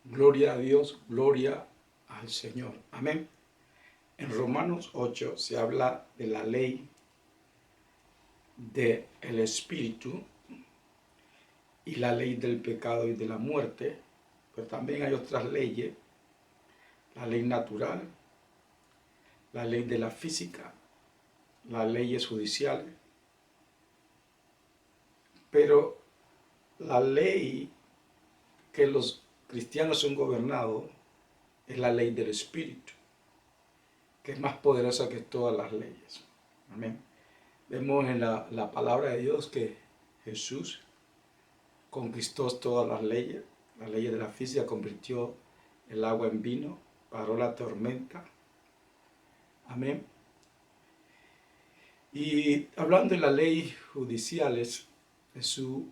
Gloria a Dios, gloria al Señor. Amén. En Romanos 8 se habla de la ley del Espíritu y la ley del pecado y de la muerte, pero también hay otras leyes, la ley natural, la ley de la física, las leyes judiciales, pero la ley que los cristianos son gobernados es la ley del Espíritu, que es más poderosa que todas las leyes. Amén. Vemos en la palabra de Dios que Jesús conquistó todas las leyes de la física, convirtió el agua en vino, paró la tormenta. Amén. Y hablando de la ley judiciales, Jesús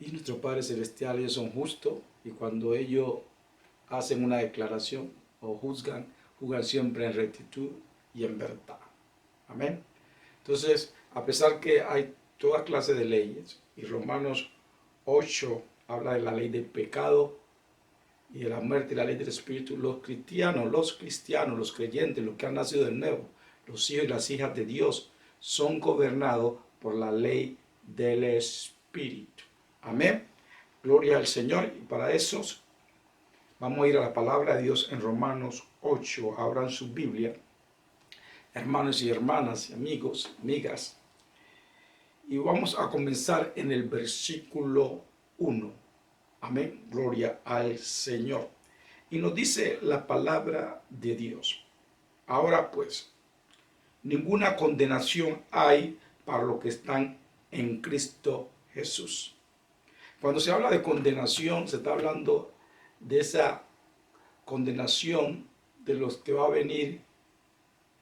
y nuestro Padre Celestial, ellos son justos, y cuando ellos hacen una declaración o juzgan siempre en rectitud y en verdad. Amén. Entonces, a pesar que hay toda clase de leyes, y Romanos 8 habla de la ley del pecado y de la muerte y la ley del Espíritu, los cristianos, los creyentes, los que han nacido de nuevo, los hijos y las hijas de Dios, son gobernados por la ley del Espíritu. Amén. Gloria al Señor. Y para eso vamos a ir a la palabra de Dios en Romanos 8. Abran su Biblia, hermanos y hermanas, amigos, amigas. Y vamos a comenzar en el versículo 1. Amén. Gloria al Señor. Y nos dice la palabra de Dios. Ahora pues, ninguna condenación hay para los que están en Cristo Jesús. Cuando se habla de condenación, se está hablando de esa condenación de los que va a venir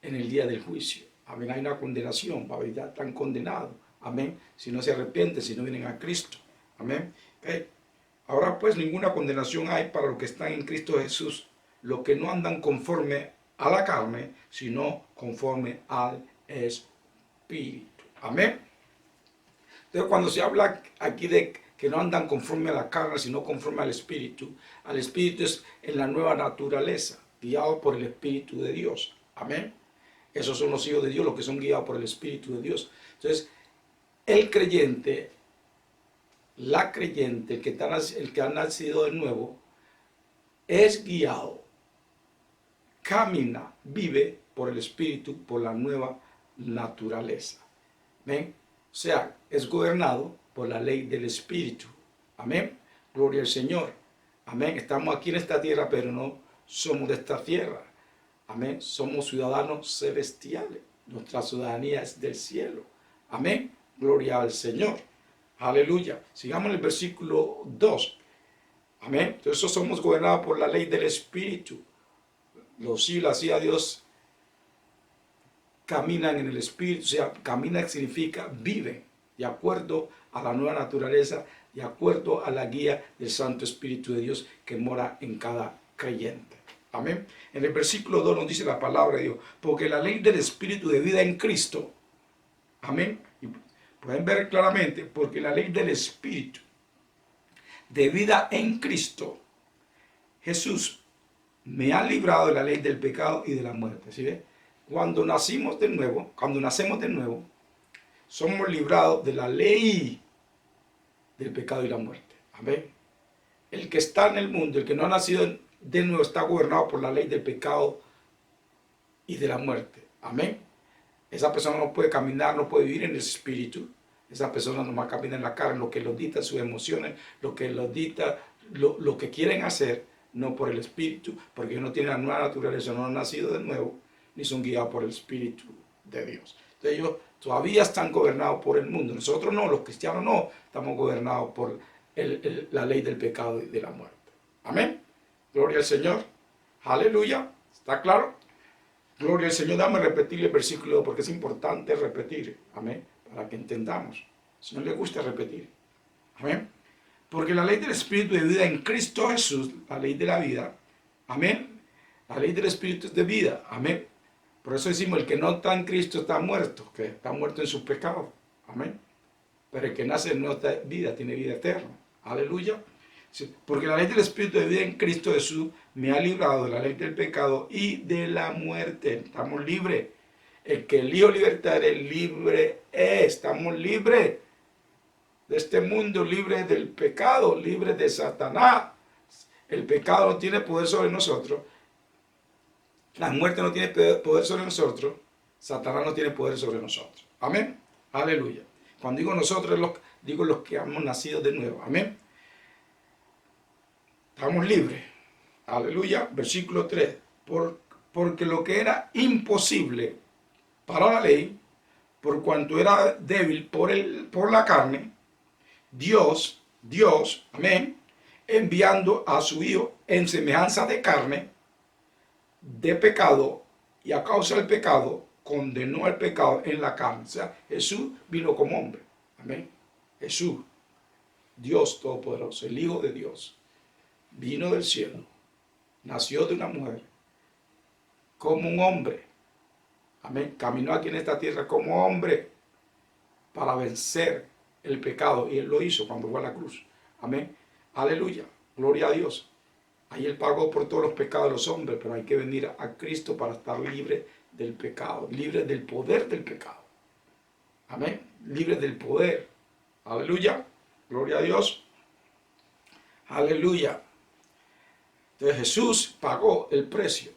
en el día del juicio. Amén. Hay una condenación, ya están condenados. Amén. Si no se arrepienten, si no vienen a Cristo. Amén. Okay. Ahora pues ninguna condenación hay para los que están en Cristo Jesús, los que no andan conforme a la carne, sino conforme al Espíritu. Amén. Entonces cuando se habla aquí de que no andan conforme a la carne, sino conforme al Espíritu es en la nueva naturaleza, guiado por el Espíritu de Dios. Amén. Esos son los hijos de Dios, los que son guiados por el Espíritu de Dios. Entonces, el creyente, la creyente, el que ha nacido de nuevo, es guiado, camina, vive por el Espíritu, por la nueva naturaleza. ¿Ven? O sea, es gobernado por la ley del Espíritu. Amén. Gloria al Señor. Amén. Estamos aquí en esta tierra, pero no somos de esta tierra. Amén. Somos ciudadanos celestiales. Nuestra ciudadanía es del cielo. Amén. Gloria al Señor. Aleluya. Sigamos en el versículo 2. Amén. Entonces somos gobernados por la ley del Espíritu. Los hijos y las hijas de Dios caminan en el Espíritu. O sea, caminan significa viven de acuerdo a la nueva naturaleza, de acuerdo a la guía del Santo Espíritu de Dios que mora en cada creyente. Amén. En el versículo 2 nos dice la palabra de Dios, porque la ley del Espíritu de vida en Cristo, amén, y pueden ver claramente, porque la ley del Espíritu de vida en Cristo, Jesús me ha librado de la ley del pecado y de la muerte. ¿Sí ve? Cuando nacemos de nuevo, somos librados de la ley del pecado y la muerte. Amén. El que está en el mundo, el que no ha nacido de nuevo, está gobernado por la ley del pecado y de la muerte. Amén. Esa persona no puede caminar, no puede vivir en el Espíritu. Esa persona nomás camina en la carne, lo que los dicta sus emociones, lo que los dicta lo que quieren hacer, no por el Espíritu, porque ellos no tienen la nueva naturaleza, no han nacido de nuevo, ni son guiados por el Espíritu de Dios. Entonces ellos todavía están gobernados por el mundo. Nosotros no, los cristianos no, estamos gobernados por la ley del pecado y de la muerte. Amén. Gloria al Señor. Aleluya. ¿Está claro? Gloria al Señor. Dame repetir el versículo porque es importante repetir. Amén. Para que entendamos. Si no le gusta repetir. Amén. Porque la ley del Espíritu de vida en Cristo Jesús, la ley de la vida. Amén. La ley del Espíritu es de vida. Amén. Por eso decimos, el que no está en Cristo está muerto, que está muerto en sus pecados. Amén. Pero el que nace en nuestra vida tiene vida eterna. Aleluya. Sí, porque la ley del Espíritu de vida en Cristo Jesús me ha librado de la ley del pecado y de la muerte. Estamos libres. El que el Hijo libertare, libre es. Estamos libres de este mundo, libres del pecado, libres de Satanás. El pecado no tiene poder sobre nosotros. La muerte no tiene poder sobre nosotros. Satanás no tiene poder sobre nosotros. Amén. Aleluya. Cuando digo nosotros, digo los que hemos nacido de nuevo. Amén. Estamos libres. Aleluya. Versículo 3. Porque lo que era imposible para la ley, por cuanto era débil por la carne, Dios, amén, enviando a su Hijo en semejanza de carne, de pecado, y a causa del pecado, condenó al pecado en la carne. O sea, Jesús vino como hombre. Amén. Jesús, Dios Todopoderoso, el Hijo de Dios, vino del cielo, nació de una mujer, como un hombre. Amén. Caminó aquí en esta tierra como hombre para vencer el pecado. Y Él lo hizo cuando fue a la cruz. Amén. Aleluya. Gloria a Dios. Ahí Él pagó por todos los pecados de los hombres, pero hay que venir a Cristo para estar libre del pecado, libre del poder del pecado. Amén. Libre del poder. Aleluya. Gloria a Dios. Aleluya. Entonces Jesús pagó el precio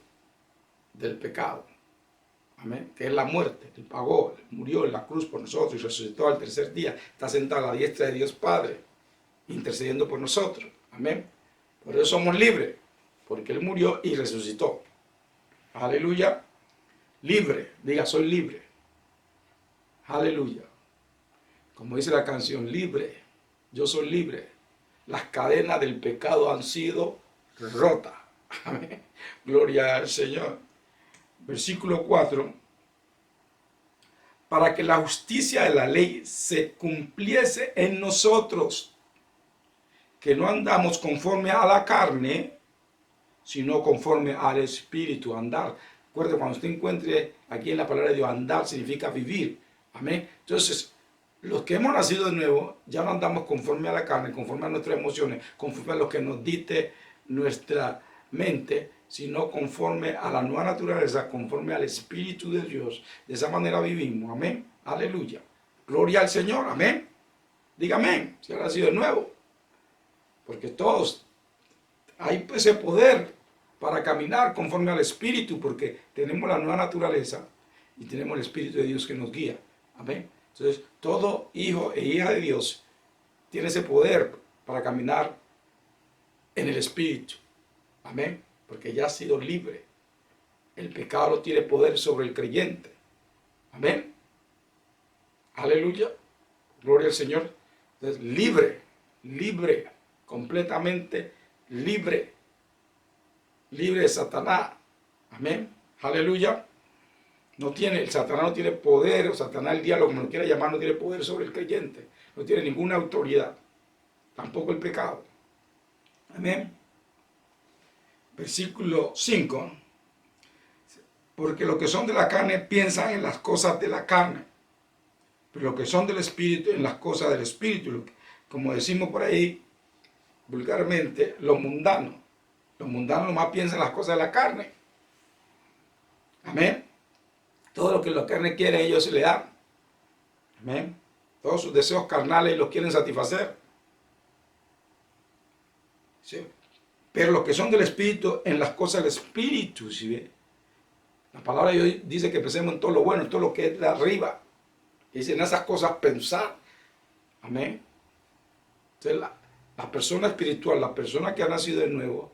del pecado. Amén. Que es la muerte. Él pagó, murió en la cruz por nosotros y resucitó al tercer día. Está sentado a la diestra de Dios Padre, intercediendo por nosotros. Amén. Por eso somos libres, porque Él murió y resucitó. Aleluya. Libre. Diga, soy libre. Aleluya. Como dice la canción, libre. Yo soy libre. Las cadenas del pecado han sido rotas. Amén. Gloria al Señor. Versículo 4. Para que la justicia de la ley se cumpliese en nosotros, que no andamos conforme a la carne, sino conforme al Espíritu. Andar. Recuerde, cuando usted encuentre aquí en la palabra de Dios, andar significa vivir. Amén. Entonces, los que hemos nacido de nuevo, ya no andamos conforme a la carne, conforme a nuestras emociones, conforme a lo que nos dicte nuestra mente, sino conforme a la nueva naturaleza, conforme al Espíritu de Dios. De esa manera vivimos. Amén. Aleluya. Gloria al Señor. Amén. Diga amén. Si ha nacido de nuevo. Porque todos hay ese poder para caminar conforme al Espíritu, porque tenemos la nueva naturaleza y tenemos el Espíritu de Dios que nos guía. Amén. Entonces, todo hijo e hija de Dios tiene ese poder para caminar en el Espíritu. Amén. Porque ya ha sido libre. El pecado no tiene poder sobre el creyente. Amén. Aleluya. Gloria al Señor. Entonces, libre, libre, completamente libre. Libre de Satanás. Amén. Aleluya. El Satanás no tiene poder, o Satanás, el diablo, como lo quiera llamar, no tiene poder sobre el creyente. No tiene ninguna autoridad. Tampoco el pecado. Amén. Versículo 5. Porque los que son de la carne piensan en las cosas de la carne, pero los que son del Espíritu en las cosas del Espíritu. Como decimos por ahí vulgarmente, los mundanos. Los mundanos nomás piensan en las cosas de la carne. Amén. Todo lo que la carne quiere, ellos se le dan. Amén. Todos sus deseos carnales los quieren satisfacer. ¿Sí? Pero los que son del Espíritu, en las cosas del Espíritu, ¿sí ve? La palabra de Dios dice que pensemos en todo lo bueno, en todo lo que es de arriba. Dice en esas cosas pensar. Amén. Entonces la persona espiritual, la persona que ha nacido de nuevo,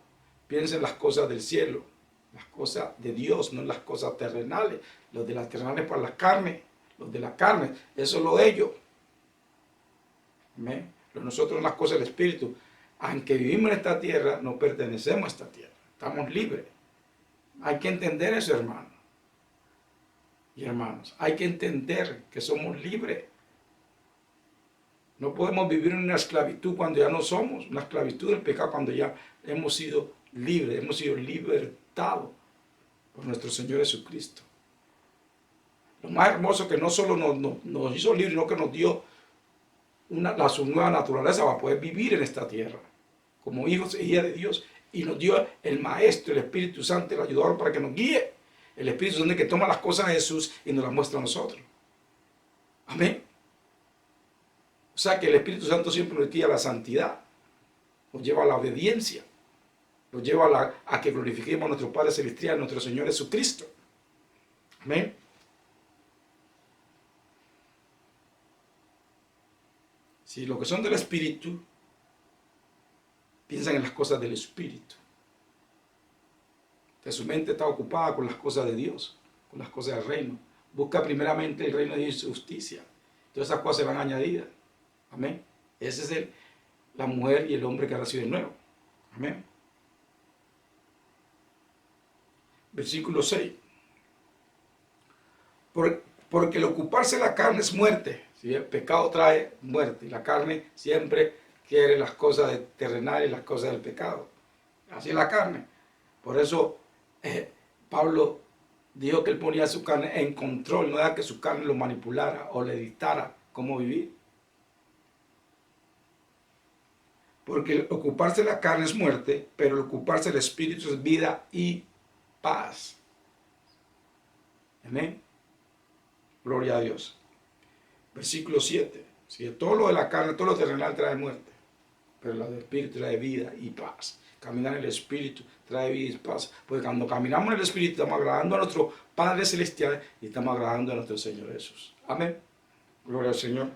piensa en las cosas del cielo, las cosas de Dios, no en las cosas terrenales. Los de las terrenales para las carnes, los de la carne, eso es lo de ellos. Amén. Pero nosotros en las cosas del Espíritu, aunque vivimos en esta tierra, no pertenecemos a esta tierra. Estamos libres. Hay que entender eso, hermano y hermanos. Hay que entender que somos libres. No podemos vivir en una esclavitud cuando ya no somos. Una esclavitud del pecado cuando ya hemos sido libres, hemos sido libertados por nuestro Señor Jesucristo. Lo más hermoso que no solo nos hizo libres, sino que nos dio su nueva naturaleza para poder vivir en esta tierra. como hijos e hijas de Dios, y nos dio el Maestro, el Espíritu Santo, el ayudador para que nos guíe. El Espíritu Santo que toma las cosas de Jesús y nos las muestra a nosotros. Amén. O sea que el Espíritu Santo siempre nos guía a la santidad, nos lleva a la obediencia, nos lleva a que glorifiquemos a nuestro Padre Celestial, nuestro Señor Jesucristo. Amén. Si los que son del Espíritu piensan en las cosas del Espíritu, que su mente está ocupada con las cosas de Dios, con las cosas del reino. Busca primeramente el reino de Dios y su justicia. Todas esas cosas se van añadidas. Amén. Ese es la mujer y el hombre que ha nacido de nuevo. Amén. Versículo 6. Porque el ocuparse de la carne es muerte. ¿Sí? El pecado trae muerte. Y la carne siempre quiere las cosas terrenales y las cosas del pecado. Así es la carne. Por eso Pablo dijo que él ponía su carne en control, no era que su carne lo manipulara o le dictara cómo vivir. Porque el ocuparse de la carne es muerte, pero el ocuparse del Espíritu es vida y paz. Amén. Gloria a Dios. Versículo 7. ¿Sí? Todo lo de la carne, todo lo terrenal trae muerte, pero lo del Espíritu trae vida y paz. Caminar en el Espíritu trae vida y paz. Porque cuando caminamos en el Espíritu estamos agradando a nuestro Padre Celestial y estamos agradando a nuestro Señor Jesús. Amén. Gloria al Señor.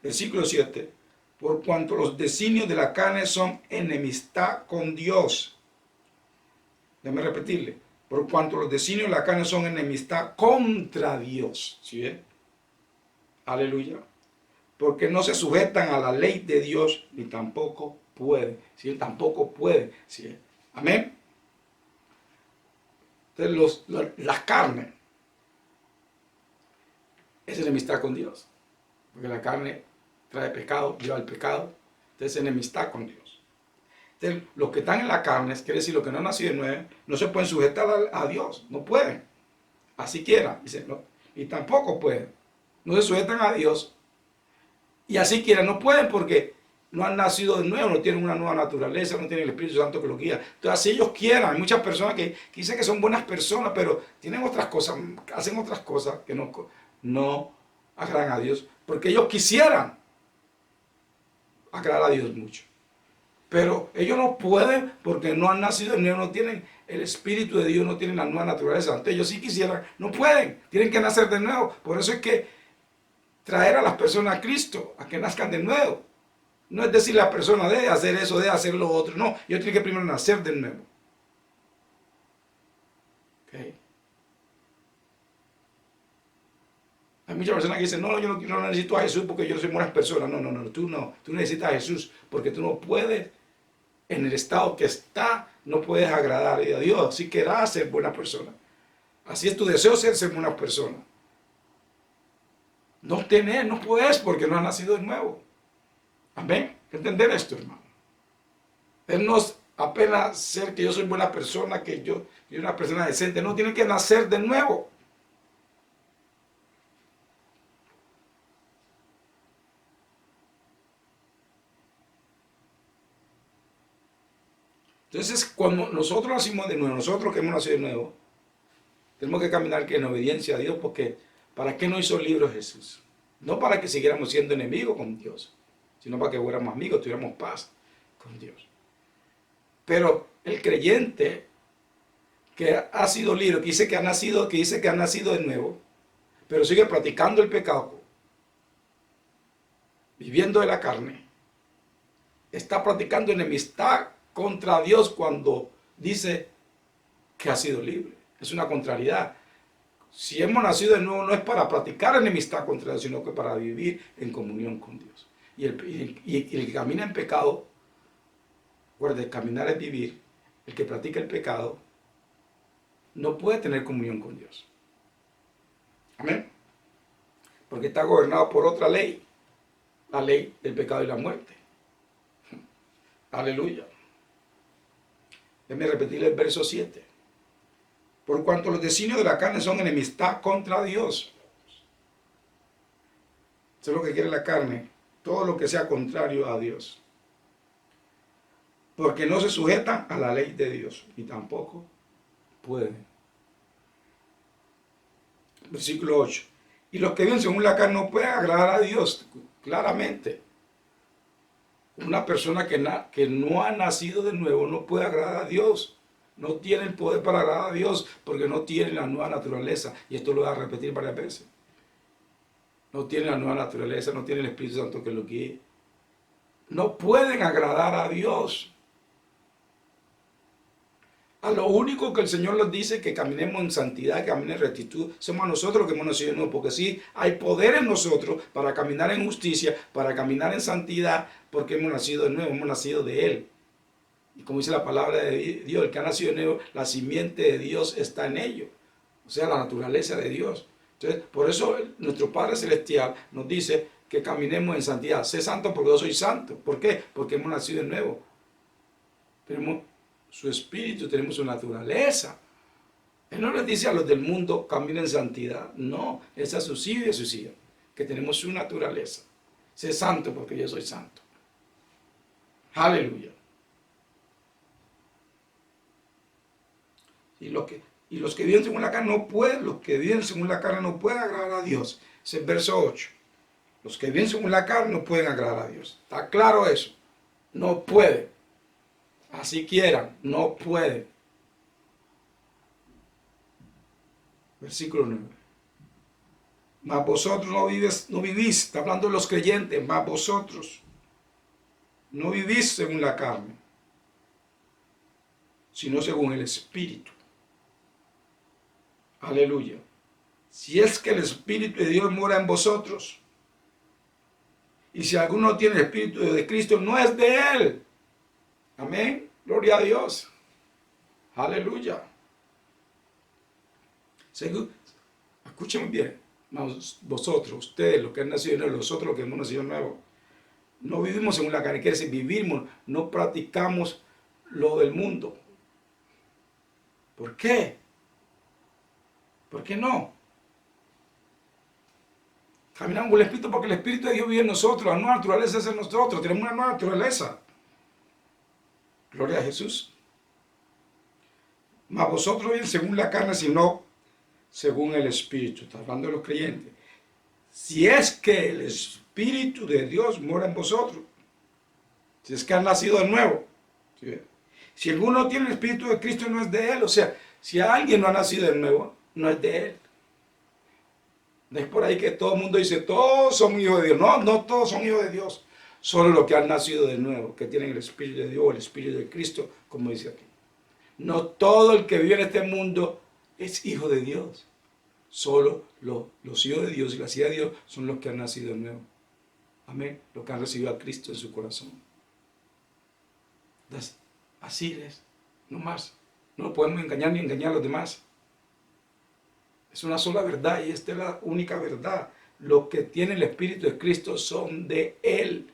Versículo 7. Por cuanto los designios de la carne son enemistad con Dios. Déjame repetirle. Por cuanto los designios de la carne son enemistad contra Dios. ¿Sí ven? Aleluya. Porque no se sujetan a la ley de Dios, ni tampoco puede. ¿Sí? Tampoco puede. ¿Sí? Amén. Entonces las carnes es enemistad con Dios. Porque la carne trae pecado, lleva el pecado. Entonces es enemistad con Dios. Entonces los que están en la carne, quiere decir los que no han nacido de nuevo, no se pueden sujetar a Dios. No pueden. Así quieran. No, y tampoco pueden. No se sujetan a Dios. Y así quieran, no pueden porque no han nacido de nuevo, no tienen una nueva naturaleza, no tienen el Espíritu Santo que los guía. Entonces, así ellos quieran. Hay muchas personas que dicen que son buenas personas, pero tienen otras cosas, hacen otras cosas que no agradan a Dios, porque ellos quisieran agradar a Dios mucho. Pero ellos no pueden porque no han nacido de nuevo, no tienen el Espíritu de Dios, no tienen la nueva naturaleza. Entonces, ellos sí quisieran, no pueden, tienen que nacer de nuevo. Por eso es que traer a las personas a Cristo, a que nazcan de nuevo. No es decir la persona de hacer eso, de hacer lo otro. No, yo tengo que primero nacer de nuevo. Okay. Hay muchas personas que dicen, no, yo no necesito a Jesús porque yo soy buena persona. No, tú necesitas a Jesús porque tú no puedes, en el estado que está, no puedes agradar a Dios. Si querrás ser buena persona. Así es tu deseo ser buena persona. No puedes porque no has nacido de nuevo. Amén. Entender esto, hermano. Él no es apenas ser que yo soy buena persona, que yo soy una persona decente. No, tiene que nacer de nuevo. Entonces, cuando nosotros nacimos de nuevo, nosotros que hemos nacido de nuevo, tenemos que caminar en obediencia a Dios, porque ¿para qué no hizo el libro Jesús? No para que siguiéramos siendo enemigos con Dios, sino para que fuéramos amigos, tuviéramos paz con Dios. Pero el creyente que ha sido libre, que dice que ha nacido de nuevo, pero sigue practicando el pecado, viviendo de la carne, está practicando enemistad contra Dios cuando dice que ha sido libre. Es una contrariedad. Si hemos nacido de nuevo, no es para practicar enemistad contra Dios, sino que para vivir en comunión con Dios. Y el que camina en pecado, recuerde, caminar es vivir. El que practica el pecado no puede tener comunión con Dios. Amén. Porque está gobernado por otra ley, la ley del pecado y la muerte. Aleluya. Déjeme repetir el verso 7. Por cuanto los designios de la carne son enemistad contra Dios. Eso es lo que quiere la carne. Todo lo que sea contrario a Dios. porque no se sujetan a la ley de Dios y tampoco pueden. Versículo 8. Y los que viven según la carne no pueden agradar a Dios, claramente. Una persona que no ha nacido de nuevo no puede agradar a Dios. No tiene el poder para agradar a Dios porque no tiene la nueva naturaleza. Y esto lo voy a repetir varias veces. No tiene la nueva naturaleza, no tiene el Espíritu Santo que lo guíe. No pueden agradar a Dios. A lo único que el Señor nos dice que caminemos en santidad, que caminemos en rectitud, somos nosotros que hemos nacido de nuevo, porque sí hay poder en nosotros para caminar en justicia, para caminar en santidad, porque hemos nacido de nuevo, hemos nacido de Él. Y como dice la palabra de Dios, el que ha nacido de nuevo, la simiente de Dios está en ellos, o sea, la naturaleza de Dios. Entonces, por eso nuestro Padre Celestial nos dice que caminemos en santidad. Sé santo porque yo soy santo. ¿Por qué? Porque hemos nacido de nuevo. Tenemos su espíritu, tenemos su naturaleza. Él no les dice a los del mundo, caminen en santidad. No, es a sus hijos y a sus hijas, que tenemos su naturaleza. Sé santo porque yo soy santo. Aleluya. Y los que viven según la carne no pueden, los que viven según la carne no pueden agradar a Dios. Es el verso 8. Los que viven según la carne no pueden agradar a Dios. ¿Está claro eso? No pueden. Así quieran, no pueden. Versículo 9. Mas vosotros no vivís, está hablando de los creyentes, mas vosotros no vivís según la carne, sino según el Espíritu. Aleluya. Si es que el Espíritu de Dios mora en vosotros, y si alguno tiene el Espíritu de Cristo, no es de Él. Amén. Gloria a Dios. Aleluya. Escúchenme bien. Vosotros, ustedes, los que han nacido de nuevo, nosotros los que hemos nacido de nuevo, no vivimos según la carne. Quiere decir, vivimos, no practicamos lo del mundo. ¿Por qué? ¿Por qué no? Caminamos con el Espíritu porque el Espíritu de Dios vive en nosotros. La nueva naturaleza es en nosotros. Tenemos una nueva naturaleza. Gloria a Jesús. Mas vosotros viven según la carne, sino según el Espíritu. Está hablando de los creyentes. Si es que el Espíritu de Dios mora en vosotros. Si es que han nacido de nuevo. ¿Sí? Si alguno tiene el Espíritu de Cristo, no es de Él. O sea, si alguien no ha nacido de nuevo, no es de Él. No es por ahí que todo el mundo dice, todos son hijos de Dios. No, no todos son hijos de Dios. Solo los que han nacido de nuevo, que tienen el Espíritu de Dios o el Espíritu de Cristo, como dice aquí. No todo el que vive en este mundo es hijo de Dios. Solo los hijos de Dios y las hijas de Dios son los que han nacido de nuevo. Amén. Los que han recibido a Cristo en su corazón. Entonces, así es. No más. No podemos engañar ni engañar a los demás. Es una sola verdad y esta es la única verdad. Los que tienen el Espíritu de Cristo son de Él.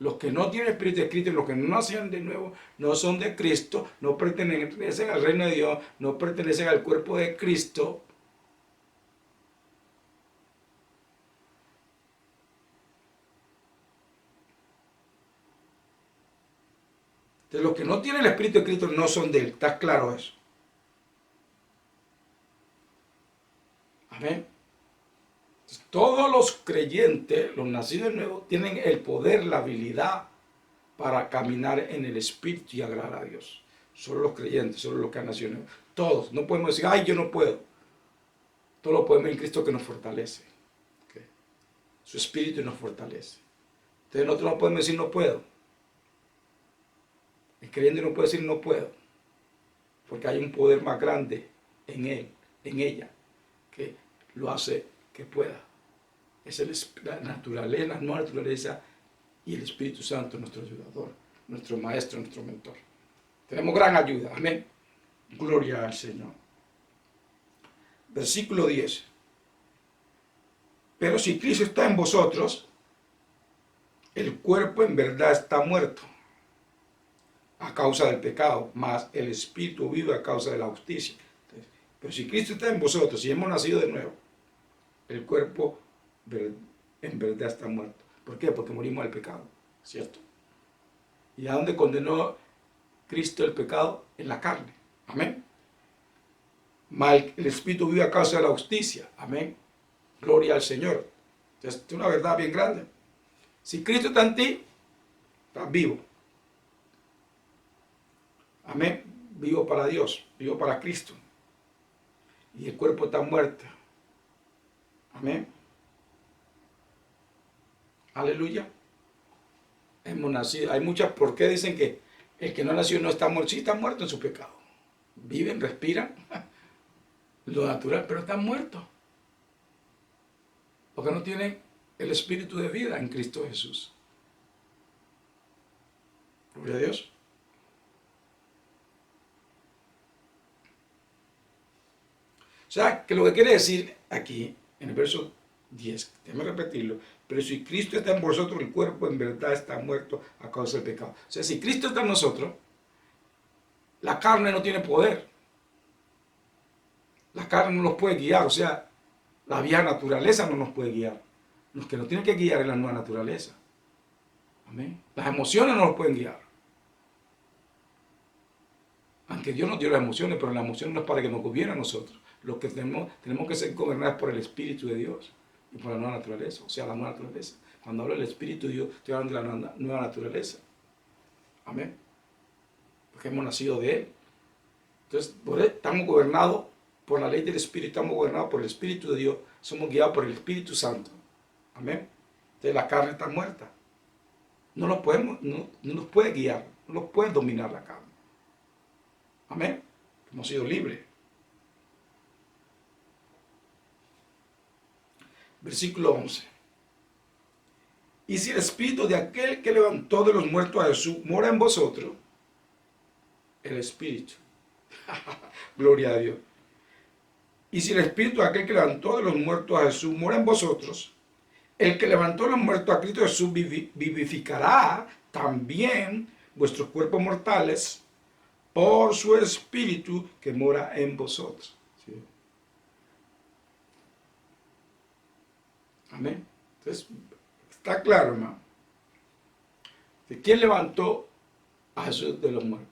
Los que no tienen el Espíritu de Cristo, los que no nacieron de nuevo, no son de Cristo, no pertenecen al reino de Dios, no pertenecen al cuerpo de Cristo. Entonces, los que no tienen el Espíritu de Cristo no son de Él. ¿Está claro eso? Amén. Todos los creyentes, los nacidos de nuevo, tienen el poder, la habilidad para caminar en el Espíritu y agradar a Dios. Solo los creyentes, solo los que han nacido de nuevo. Todos. No podemos decir, ay, yo no puedo. Todo lo podemos en Cristo que nos fortalece. ¿Okay? Su Espíritu nos fortalece. Entonces nosotros no podemos decir no puedo. El creyente no puede decir no puedo. Porque hay un poder más grande en él, en ella, que lo hace que pueda. Es la naturaleza, la nueva naturaleza y el Espíritu Santo, nuestro ayudador, nuestro maestro, nuestro mentor. Tenemos gran ayuda, amén. Gloria al Señor. Versículo 10. Pero si Cristo está en vosotros, el cuerpo en verdad está muerto a causa del pecado, mas el Espíritu vive a causa de la justicia. Entonces, pero si Cristo está en vosotros, si hemos nacido de nuevo, el cuerpo en verdad está muerto. ¿Por qué? Porque morimos al pecado, ¿cierto? ¿Y a dónde condenó Cristo el pecado? En la carne. Amén. Mas el Espíritu vive a causa de la justicia. Amén. Gloria al Señor. Entonces, es una verdad bien grande. Si Cristo está en ti, estás vivo. Amén. Vivo para Dios, vivo para Cristo. Y el cuerpo está muerto. Amén. Aleluya. Hemos nacido. Hay muchas, ¿por qué dicen que el que no nació no está muerto? Sí, está muerto en su pecado. Viven, respiran, lo natural, pero están muertos. Porque no tienen el espíritu de vida en Cristo Jesús. Gloria a Dios. O sea, que lo que quiere decir aquí, en el verso 10, déjame repetirlo, pero si Cristo está en vosotros, el cuerpo en verdad está muerto a causa del pecado. O sea, si Cristo está en nosotros, la carne no tiene poder. La carne no nos puede guiar, o sea, la vieja naturaleza no nos puede guiar. Los que nos tienen que guiar es la nueva naturaleza. Amén. Las emociones no nos pueden guiar. Aunque Dios nos dio las emociones, pero las emociones no es para que nos gobiernen a nosotros. Lo que tenemos que ser gobernados por el Espíritu de Dios y por la nueva naturaleza, o sea, la nueva naturaleza. Cuando hablo del Espíritu de Dios, estoy hablando de la nueva naturaleza. Amén. Porque hemos nacido de Él. Entonces, por Él estamos gobernados por la ley del Espíritu, estamos gobernados por el Espíritu de Dios, somos guiados por el Espíritu Santo. Amén. Entonces la carne está muerta. No nos puede guiar, no nos puede dominar la carne. Amén. Hemos sido libres. Versículo 11. Y si el espíritu de aquel que levantó de los muertos a Jesús mora en vosotros, el espíritu. Gloria a Dios. Y si el espíritu de aquel que levantó de los muertos a Jesús mora en vosotros, el que levantó de los muertos a Cristo Jesús vivificará también vuestros cuerpos mortales por su espíritu que mora en vosotros. ¿Sí? Amén. Entonces, está claro, hermano. ¿De quién levantó a Jesús de los muertos?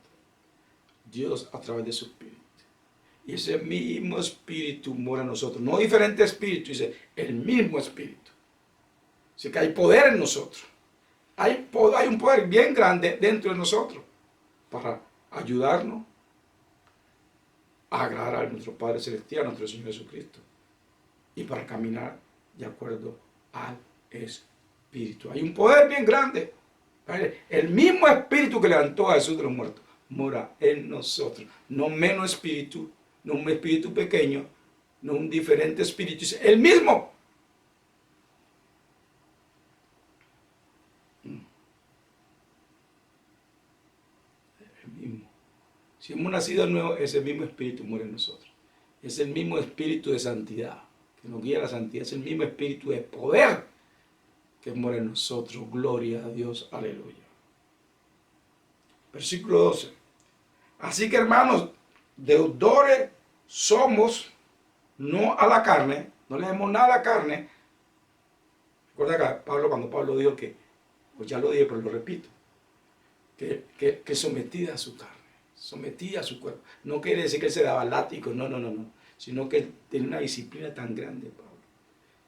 Dios a través de su espíritu. Y ese mismo espíritu mora en nosotros. No diferente espíritu, dice el mismo espíritu. Así que hay poder en nosotros. Hay un poder bien grande dentro de nosotros para ayudarnos a agradar a nuestro Padre Celestial, a nuestro Señor Jesucristo. Y para caminar de acuerdo al Espíritu. Hay un poder bien grande. El mismo Espíritu que levantó a Jesús de los muertos mora en nosotros. No menos espíritu, no un espíritu pequeño, no un diferente espíritu. Es el mismo. El mismo. Si hemos nacido de nuevo, ese mismo espíritu muere en nosotros. Es el mismo espíritu de santidad que nos guía a la santidad. Es el mismo espíritu de poder que muere en nosotros. Gloria a Dios. Aleluya. Versículo 12. Así que, hermanos, deudores somos, no a la carne, no le demos nada a la carne. Recuerda que cuando Pablo dijo que, pues ya lo dije, pero lo repito, que sometida a su carne, sometida a su cuerpo. No quiere decir que él se daba látigo, no, sino que él tenía una disciplina tan grande, Pablo,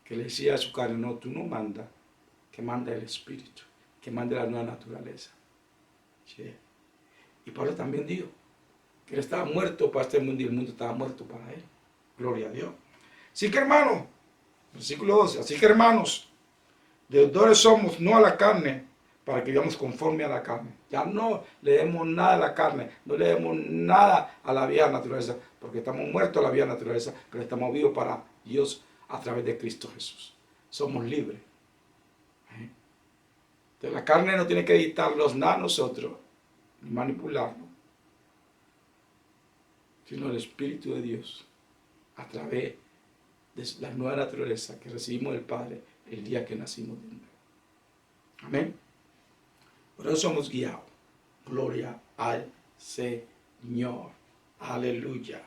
que le decía a su carne, no, tú no mandas, que manda el Espíritu, que manda la nueva naturaleza. ¿Sí? Y Pablo también dijo que él estaba muerto para este mundo y el mundo estaba muerto para él. Gloria a Dios. Así que, hermanos, versículo 12, así que, hermanos, deudores somos, no a la carne, para que vivamos conforme a la carne. Ya no le demos nada a la carne, no le demos nada a la vieja naturaleza, porque estamos muertos a la vieja naturaleza, pero estamos vivos para Dios a través de Cristo Jesús. Somos libres. Entonces, la carne no tiene que dictarnos nada a nosotros, ni manipularnos, sino el Espíritu de Dios a través de la nueva naturaleza que recibimos del Padre el día que nacimos de nuevo. Amén. Por eso somos guiados. Gloria al Señor. Aleluya.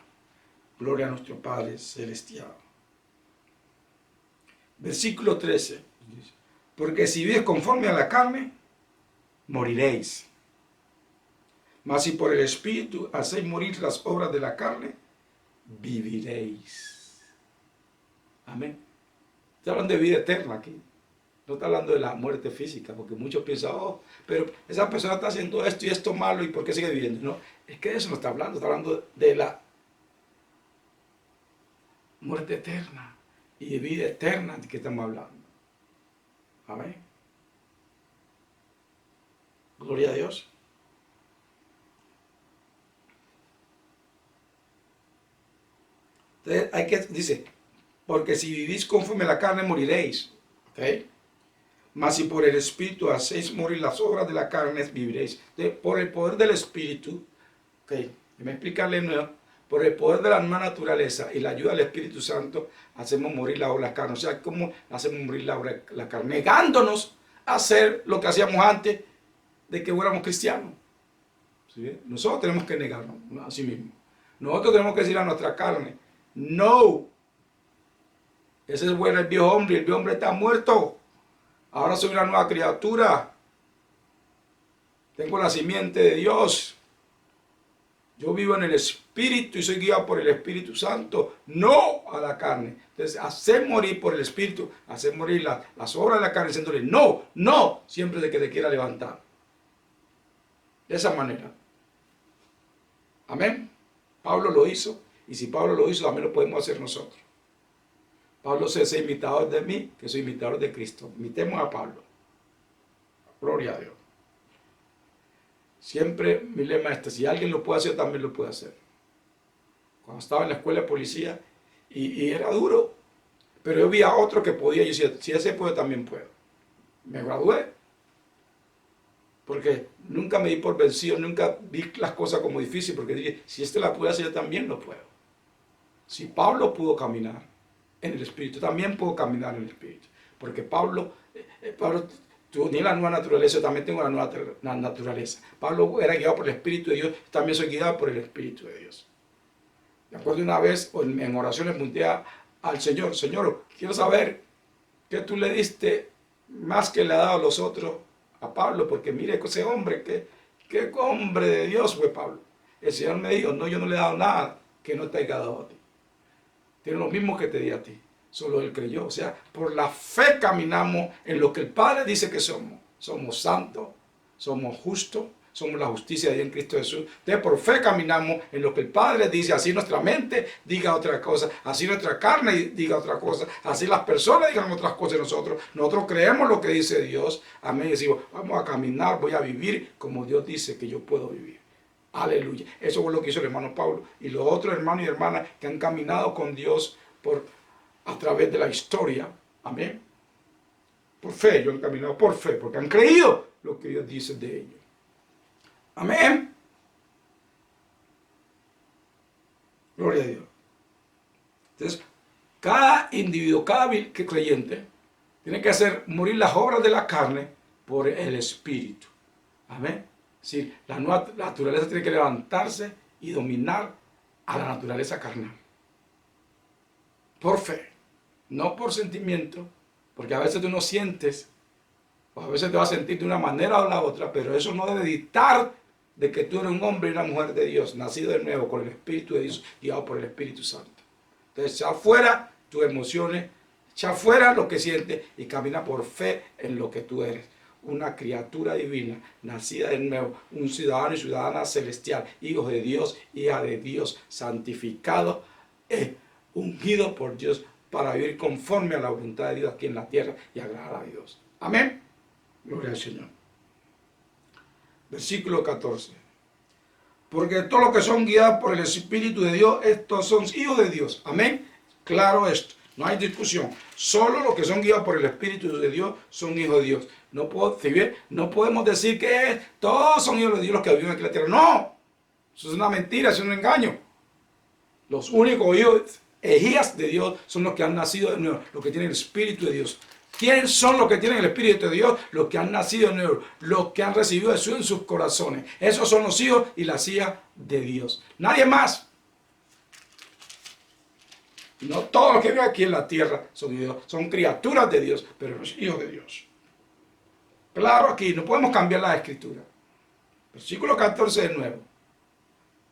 Gloria a nuestro Padre Celestial. Versículo 13. Porque si vives conforme a la carne, moriréis. Mas si por el Espíritu hacéis morir las obras de la carne, viviréis. Amén. Está hablando de vida eterna aquí. No está hablando de la muerte física, porque muchos piensan, oh, pero esa persona está haciendo esto y esto malo, ¿y por qué sigue viviendo? No, es que de eso no está hablando de la muerte eterna y de vida eterna de que estamos hablando. Amén. Gloria a Dios. Entonces dice, porque si vivís conforme a la carne moriréis. ¿Ok? Mas si por el Espíritu hacéis morir las obras de la carne, viviréis. Entonces, por el poder del Espíritu, ok, me explicarle de nuevo, por el poder de la nueva naturaleza y la ayuda del Espíritu Santo, hacemos morir la obra de la carne. O sea, ¿cómo hacemos morir la obra de la carne? Negándonos a hacer lo que hacíamos antes de que fuéramos cristianos. ¿Sí? Nosotros tenemos que negarnos a sí mismos. Nosotros tenemos que decir a nuestra carne, no, ese es bueno el viejo hombre está muerto. Ahora soy una nueva criatura. Tengo la simiente de Dios. Yo vivo en el Espíritu y soy guiado por el Espíritu Santo, no a la carne. Entonces, hacer morir por el Espíritu, hacer morir las obras de la carne, diciéndole no, no, siempre de que te quiera levantar. De esa manera. Amén. Pablo lo hizo, y si Pablo lo hizo, también lo podemos hacer nosotros. Pablo se hace imitador de mí, que soy imitador de Cristo. Imitemos a Pablo. Gloria a Dios. Siempre mi lema es este, si alguien lo puede hacer, también lo puede hacer. Cuando estaba en la escuela de policía, y era duro, pero yo vi a otro que podía, yo decía, si ese puede, también puedo. Me gradué, porque nunca me di por vencido, nunca vi las cosas como difíciles, porque dije, si este la puede hacer, yo también lo puedo. Si Pablo pudo caminar en el Espíritu, también puedo caminar en el Espíritu, porque Pablo tiene la nueva naturaleza, yo también tengo la nueva naturaleza. Pablo era guiado por el Espíritu de Dios, también soy guiado por el Espíritu de Dios. Me acuerdo una vez en oración le pregunté al Señor, Señor, quiero saber qué tú le diste más que le ha dado a los otros a Pablo, porque mire ese hombre, qué hombre de Dios fue Pablo. El Señor me dijo, no, yo no le he dado nada que no te haya dado a ti. Tiene lo mismo que te di a ti. Solo él creyó. O sea, por la fe caminamos en lo que el Padre dice que somos. Somos santos, somos justos, somos la justicia de Dios en Cristo Jesús. Entonces, por fe caminamos en lo que el Padre dice. Así nuestra mente diga otra cosa. Así nuestra carne diga otra cosa. Así las personas digan otras cosas de nosotros. Nosotros creemos lo que dice Dios. Amén. Y decimos, vamos a caminar, voy a vivir como Dios dice que yo puedo vivir. Aleluya. Eso fue lo que hizo el hermano Pablo. Y los otros hermanos y hermanas que han caminado con Dios a través de la historia. Amén. Por fe, ellos han caminado por fe, porque han creído lo que Dios dice de ellos. Amén. Gloria a Dios. Entonces, cada individuo, cada creyente, tiene que hacer morir las obras de la carne por el Espíritu. Amén. Sí, la nueva naturaleza tiene que levantarse y dominar a la naturaleza carnal. Por fe, no por sentimiento, porque a veces tú no sientes, o a veces te vas a sentir de una manera o la otra, pero eso no debe dictar de que tú eres un hombre y una mujer de Dios, nacido de nuevo con el Espíritu de Dios, guiado por el Espíritu Santo. Entonces, echa afuera tus emociones, echa afuera lo que sientes y camina por fe en lo que tú eres. Una criatura divina, nacida de nuevo, un ciudadano y ciudadana celestial, hijos de Dios, hija de Dios, santificado, ungido por Dios para vivir conforme a la voluntad de Dios aquí en la tierra y agradar a Dios. Amén. Gloria al Señor. Versículo 14. Porque todos los que son guiados por el Espíritu de Dios, estos son hijos de Dios. Amén. Claro esto. No hay discusión. Solo los que son guiados por el Espíritu de Dios son hijos de Dios. No podemos decir que todos son hijos de Dios los que viven aquí en la tierra. No. Eso es una mentira, eso es un engaño. Los únicos hijos, hijas de Dios, son los que han nacido de nuevo, los que tienen el Espíritu de Dios. ¿Quiénes son los que tienen el Espíritu de Dios? Los que han nacido de nuevo, los que han recibido Jesús en sus corazones. Esos son los hijos y las hijas de Dios. Nadie más. No todos los que viven aquí en la tierra son Dios, son criaturas de Dios, pero los hijos de Dios. Claro, aquí no podemos cambiar la escritura. Versículo 14 de nuevo.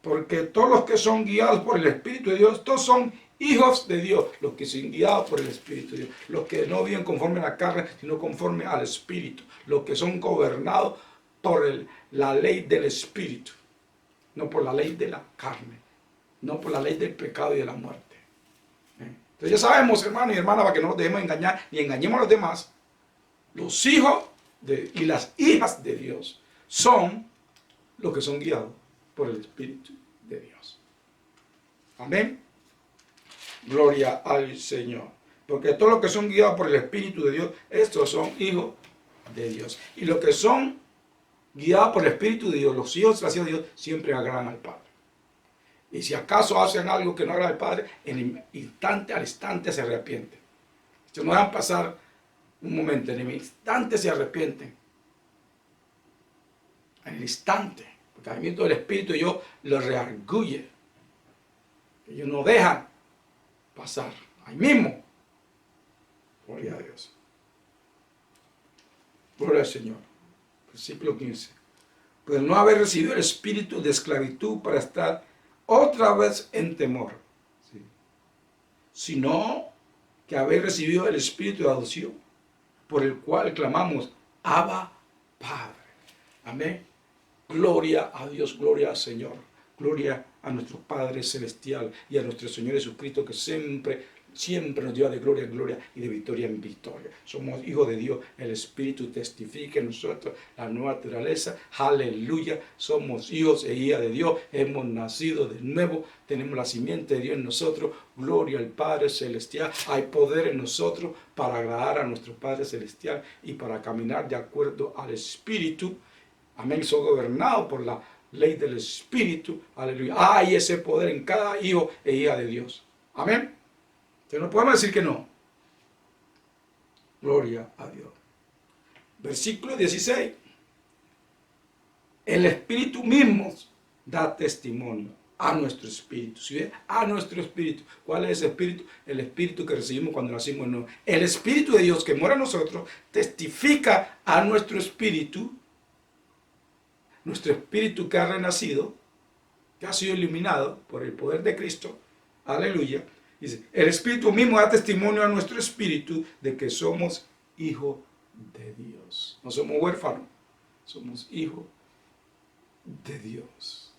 Porque todos los que son guiados por el Espíritu de Dios, todos son hijos de Dios. Los que son guiados por el Espíritu de Dios. Los que no viven conforme a la carne, sino conforme al Espíritu. Los que son gobernados por la ley del Espíritu. No por la ley de la carne. No por la ley del pecado y de la muerte. Entonces ya sabemos, hermanos y hermanas, para que no nos dejemos engañar ni engañemos a los demás. Los hijos y las hijas de Dios son los que son guiados por el Espíritu de Dios. Amén. Gloria al Señor. Porque todos los que son guiados por el Espíritu de Dios, estos son hijos de Dios. Y los que son guiados por el Espíritu de Dios, los hijos y las hijas de Dios, siempre agradan al Padre. Y si acaso hacen algo que no agrada al Padre, al instante se arrepienten. Se no dejan pasar un momento, en el instante se arrepienten. En el instante. Porque al viento del Espíritu de Dios los reargulle. Ellos no dejan pasar. Ahí mismo. Gloria a Dios. Gloria al Señor. Versículo 15. Pues no haber recibido el espíritu de esclavitud para estar otra vez en temor. ¿Sí? Sino que haber recibido el espíritu de adopción, por el cual clamamos, Abba, Padre. Amén. Gloria a Dios, gloria al Señor, gloria a nuestro Padre Celestial y a nuestro Señor Jesucristo, que siempre nos lleva de gloria en gloria y de victoria en victoria. Somos hijos de Dios, el Espíritu testifica en nosotros la nueva naturaleza, aleluya, somos hijos e hijas de Dios, hemos nacido de nuevo, tenemos la simiente de Dios en nosotros, gloria al Padre Celestial, hay poder en nosotros para agradar a nuestro Padre Celestial y para caminar de acuerdo al Espíritu. Amén, son gobernados por la ley del Espíritu. Aleluya. Hay ese poder en cada hijo e hija de Dios. Amén. Entonces no podemos decir que no. Gloria a Dios. Versículo 16. El Espíritu mismo da testimonio a nuestro espíritu. ¿Sí ve? A nuestro espíritu. ¿Cuál es ese espíritu? El espíritu que recibimos cuando nacimos de nuevo. El Espíritu de Dios que mora en nosotros testifica a nuestro espíritu. Nuestro espíritu que ha renacido, que ha sido iluminado por el poder de Cristo, aleluya, dice, el Espíritu mismo da testimonio a nuestro espíritu de que somos hijos de Dios. No somos huérfanos, somos hijos de Dios.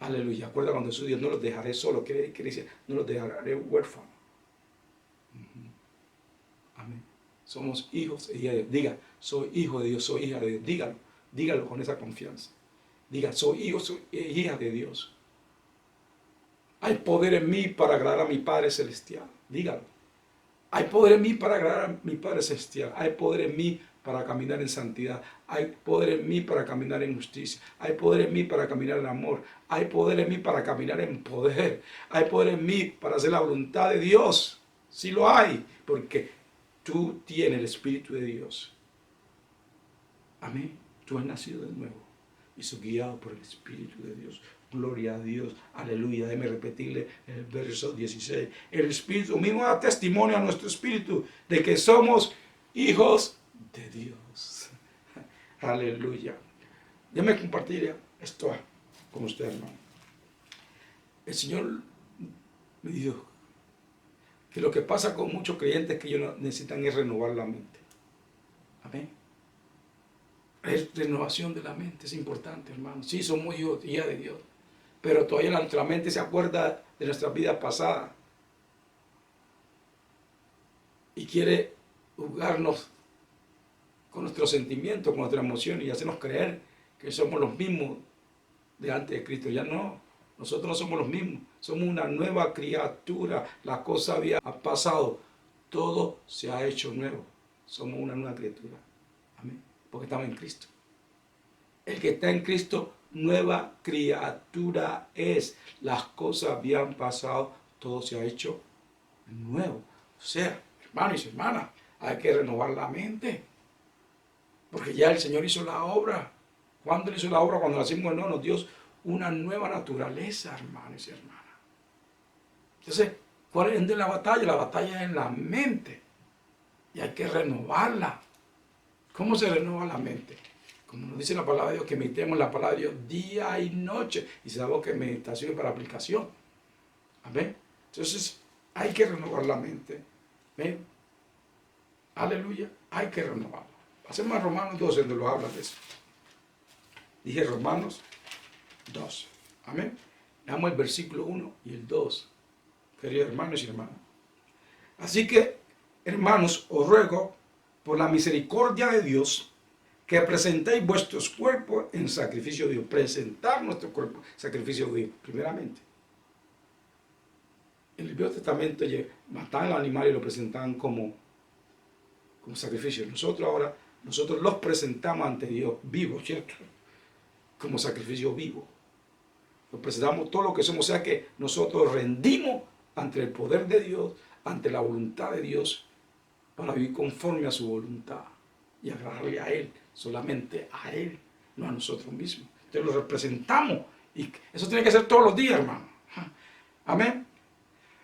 Aleluya. Acuerda cuando Jesús dijo, no los dejaré solos, quiere decir, no los dejaré huérfanos. Amén. Somos hijos de Dios. Diga, soy hijo de Dios, soy hija de Dios. Dígalo. Dígalo con esa confianza. Diga, soy hijo, soy hija de Dios. Hay poder en mí para agradar a mi Padre Celestial. Dígalo. Hay poder en mí para agradar a mi Padre Celestial. Hay poder en mí para caminar en santidad. Hay poder en mí para caminar en justicia. Hay poder en mí para caminar en amor. Hay poder en mí para caminar en poder. Hay poder en mí para hacer la voluntad de Dios. Sí lo hay, porque tú tienes el Espíritu de Dios. Amén. Tú has nacido de nuevo y sos guiado por el Espíritu de Dios. Gloria a Dios. Aleluya. Déjeme repetirle el verso 16. El Espíritu mismo da testimonio a nuestro espíritu de que somos hijos de Dios. Aleluya. Déjeme compartir esto con usted, hermano. El Señor me dijo que lo que pasa con muchos creyentes es que ellos necesitan es renovar la mente. Amén. Es renovación de la mente, es importante, hermano. Sí, somos hijos y hijas de Dios, pero todavía nuestra mente se acuerda de nuestras vidas pasadas y quiere jugarnos con nuestros sentimientos, con nuestras emociones y hacernos creer que somos los mismos delante de Cristo. Ya no, nosotros no somos los mismos, somos una nueva criatura. La cosa había pasado, todo se ha hecho nuevo. Somos una nueva criatura. Amén. Porque estamos en Cristo. El que está en Cristo, nueva criatura es. Las cosas habían pasado, todo se ha hecho nuevo. O sea, hermanos y hermanas, hay que renovar la mente. Porque ya el Señor hizo la obra. ¿Cuándo hizo la obra? Cuando nacimos de nuevo, nos dio una nueva naturaleza, hermanos y hermanas. Entonces, ¿cuál es la batalla? La batalla es en la mente. Y hay que renovarla. ¿Cómo se renueva la mente? Como nos dice la palabra de Dios, que meditemos la palabra de Dios día y noche. Y sabemos que meditación es para aplicación. Amén. Entonces, hay que renovar la mente. ¿Ven? Aleluya. Hay que renovarla. Hacemos a Romanos 12, donde lo habla de eso. Dije Romanos 2. Amén. Damos el versículo 1 y el 2. Queridos hermanos y hermanas. Así que, hermanos, os ruego por la misericordia de Dios que presentéis vuestros cuerpos en sacrificio de Dios. Presentar nuestro cuerpo en sacrificio de Dios, primeramente. En el Viejo Testamento mataban al animal y lo presentaban como sacrificio. Nosotros los presentamos ante Dios vivos, ¿cierto? Como sacrificio vivo. Nos presentamos todo lo que somos, o sea que nosotros rendimos ante el poder de Dios, ante la voluntad de Dios, para vivir conforme a su voluntad y agradarle a Él, solamente a Él, no a nosotros mismos. Entonces lo representamos y eso tiene que ser todos los días, hermano. Amén.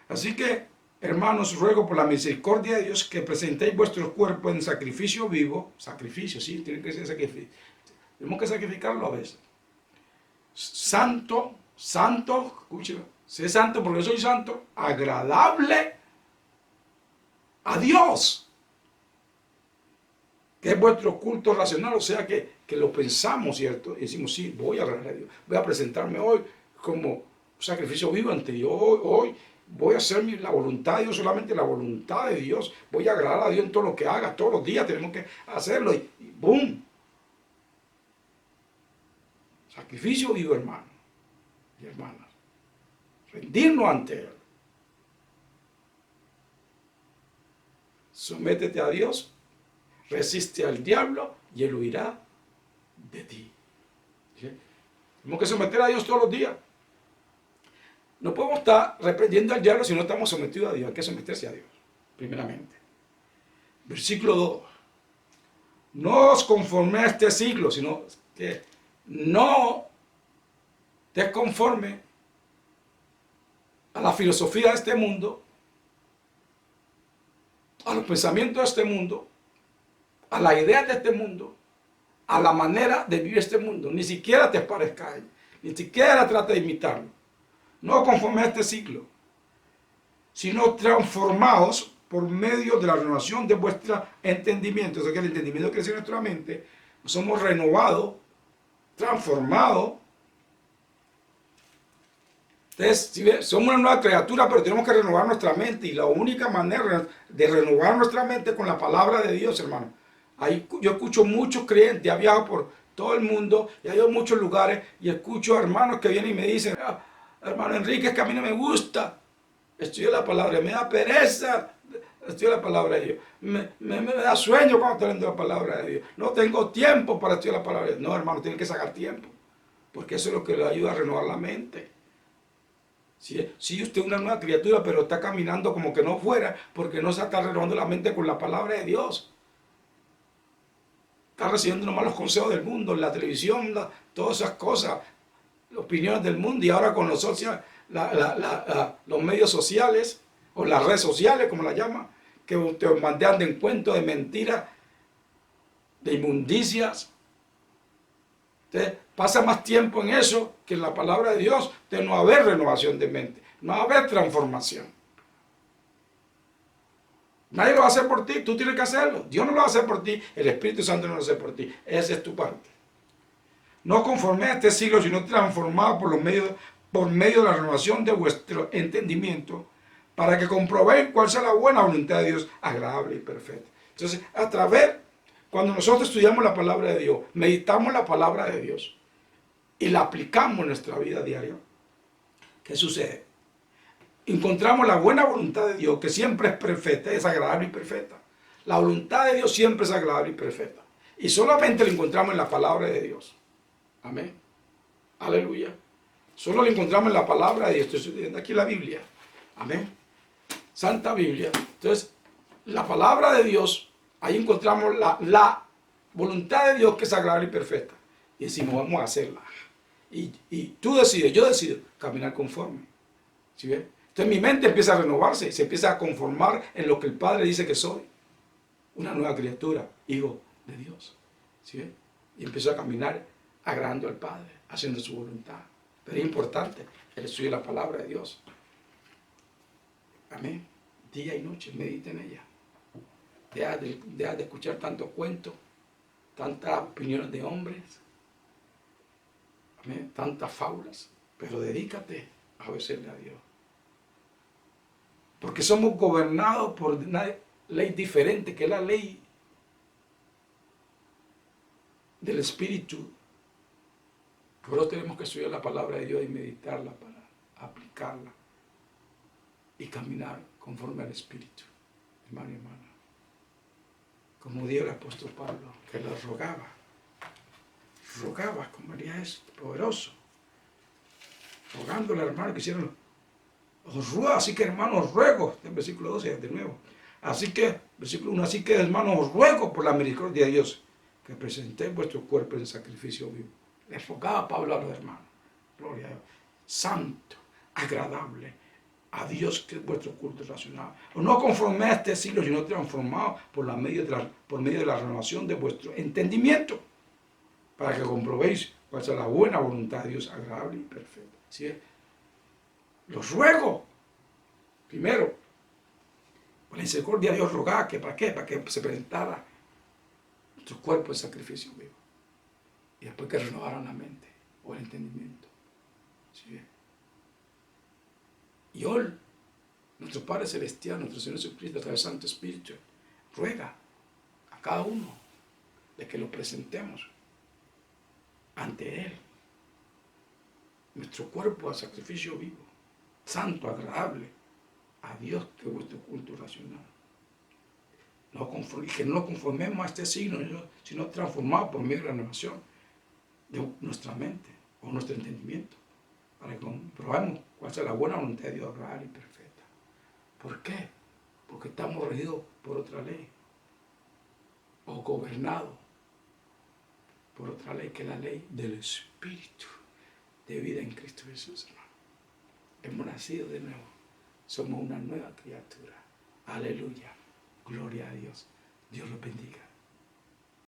Así que, hermanos, ruego por la misericordia de Dios que presentéis vuestros cuerpos en sacrificio vivo. Sacrificio, sí, tiene que ser sacrificio. Tenemos que sacrificarlo a veces. Santo, escúcheme, sé santo porque soy santo, agradable a Dios, que es vuestro culto racional, o sea que lo pensamos, ¿cierto? Y decimos, sí, voy a agradar a Dios, voy a presentarme hoy como sacrificio vivo ante Dios, hoy voy a hacer la voluntad de Dios, solamente la voluntad de Dios, voy a agradar a Dios en todo lo que haga, todos los días tenemos que hacerlo y ¡boom! Sacrificio vivo, hermano y hermanas. Rendirnos ante Él. Sométete a Dios, resiste al diablo y Él huirá de ti. ¿Sí? Tenemos que someter a Dios todos los días. No podemos estar reprendiendo al diablo si no estamos sometidos a Dios. Hay que someterse a Dios, primeramente. Versículo 2. No os conforméis a este siglo, sino que no te conforme a la filosofía de este mundo, a los pensamientos de este mundo, a las ideas de este mundo, a la manera de vivir este mundo. Ni siquiera te parezca a él, ni siquiera trata de imitarlo. No conforme a este siglo, sino transformados por medio de la renovación de vuestro entendimiento. O sea que el entendimiento crece en nuestra mente, somos renovados, transformados. Entonces, si ven, somos una nueva criatura, pero tenemos que renovar nuestra mente. Y la única manera de renovar nuestra mente es con la palabra de Dios, hermano. Ahí yo escucho muchos creyentes, he viajado por todo el mundo, y he ido a muchos lugares, y escucho hermanos que vienen y me dicen, hermano Enrique, es que a mí no me gusta estudiar la palabra, me da pereza estudiar la palabra de Dios, me da sueño cuando estoy leyendo la palabra de Dios, no tengo tiempo para estudiar la palabra de Dios. No, hermano, tienen que sacar tiempo, porque eso es lo que le ayuda a renovar la mente. Si usted es una nueva criatura, pero está caminando como que no fuera, porque no se está renovando la mente con la palabra de Dios. Está recibiendo nomás los consejos del mundo, la televisión, todas esas cosas, las opiniones del mundo, y ahora con los medios sociales, o las redes sociales, como la llaman, que te mandan de encuentros de mentiras, de inmundicias. Usted pasa más tiempo en eso que en la palabra de Dios. Entonces no va a haber renovación de mente, no va a haber transformación. Nadie lo va a hacer por ti, tú tienes que hacerlo. Dios no lo va a hacer por ti, el Espíritu Santo no lo va a hacer por ti. Esa es tu parte. No conforme a este siglo, sino transformado por medio de la renovación de vuestro entendimiento, para que comprobéis cuál sea la buena voluntad de Dios, agradable y perfecta. Entonces, cuando nosotros estudiamos la palabra de Dios, meditamos la palabra de Dios y la aplicamos en nuestra vida diaria, ¿qué sucede? Encontramos la buena voluntad de Dios, que siempre es perfecta, es agradable y perfecta. La voluntad de Dios siempre es agradable y perfecta. Y solamente la encontramos en la palabra de Dios. Amén. Aleluya. Solo la encontramos en la palabra de Dios. Estoy estudiando aquí la Biblia. Amén. Santa Biblia. Entonces, la palabra de Dios, ahí encontramos la voluntad de Dios que es agradable y perfecta. Y decimos, vamos a hacerla. Y tú decides, yo decido caminar conforme. ¿Sí ves? Entonces mi mente empieza a renovarse, se empieza a conformar en lo que el Padre dice que soy. Una nueva criatura, hijo de Dios. ¿Sí ves? y empezó a caminar agradando al Padre, haciendo su voluntad. Pero es importante el estudio de la palabra de Dios. Amén. Día y noche, medita en ella. Deja de escuchar tantos cuentos, tantas opiniones de hombres, amén, tantas fábulas, pero dedícate a obedecerle a Dios. Porque somos gobernados por una ley diferente, que es la ley del Espíritu. Por eso tenemos que estudiar la palabra de Dios y meditarla para aplicarla y caminar conforme al Espíritu, hermano y hermana. Como dijo el apóstol Pablo, que lo rogaba, como Elías es poderoso, rogándole al hermano que hicieron, os ruego, así que hermanos, os ruego, en el versículo 12 de nuevo, así que, versículo 1, así que hermanos, os ruego por la misericordia de Dios, que presentéis vuestro cuerpo en sacrificio vivo. Le rogaba Pablo a los hermanos, gloria a Dios, santo, agradable a Dios, que es vuestro culto racional. No conforme a este siglo, sino transformado por medio de la renovación de vuestro entendimiento, para que comprobéis cuál es la buena voluntad de Dios, agradable y perfecta. ¿Sí? Los ruego, primero, por la misericordia de Dios rogaba que ¿para qué? Para que se presentara nuestro cuerpo en sacrificio vivo. Y después que renovaran la mente o el entendimiento. ¿Sí? Y hoy, nuestro Padre Celestial, nuestro Señor Jesucristo, a través del Santo Espíritu, ruega a cada uno de que lo presentemos ante Él. Nuestro cuerpo a sacrificio vivo, santo, agradable a Dios, que es vuestro culto racional. Y que no conformemos a este signo, sino transformados por medio de la renovación de nuestra mente o nuestro entendimiento, para que comprobemos cuál es la buena voluntad de Dios, agradable y perfecta. ¿Por qué? Porque estamos regidos por otra ley, o gobernados por otra ley, que es la ley del Espíritu de vida en Cristo Jesús, hermano. Hemos nacido de nuevo, somos una nueva criatura. Aleluya, gloria a Dios. Dios los bendiga.